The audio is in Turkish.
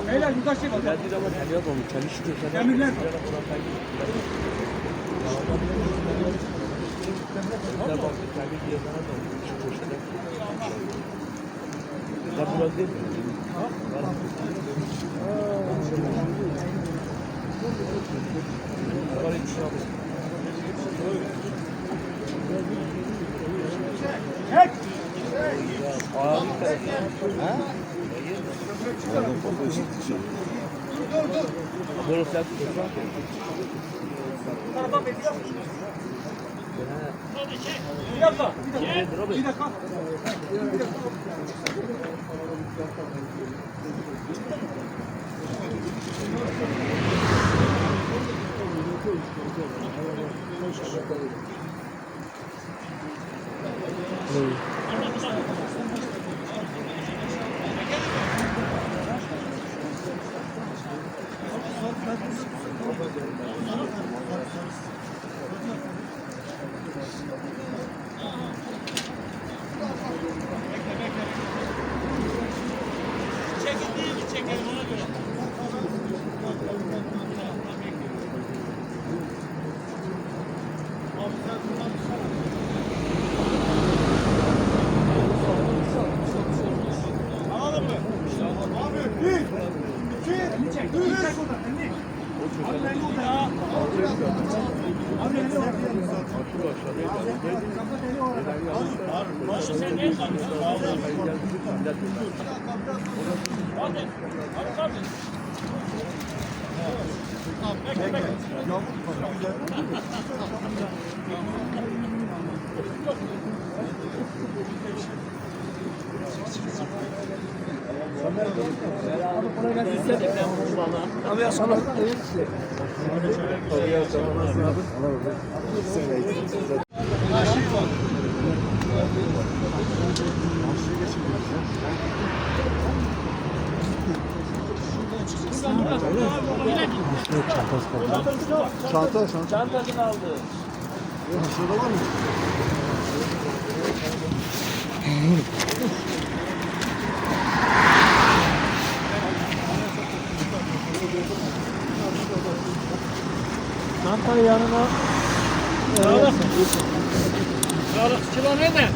Beyler yukarı çek. Emirler. Çek. Dur sen. Tarafa bekliyor. Bir dakika. Bir dakika. Çekelim ona göre. Alalım mı? Abi bir, iki, çek. Çek oradan. Abi ben burada. Abi ben burada. Başı sen niye kalkıyorsun? Hadi. Hadi kalk. Bekle bekle. Abi ya sana. Çantasını aldı. Şurada var mı? Çantayı yanına. Sağlık. Sağlık. Kilo ne de?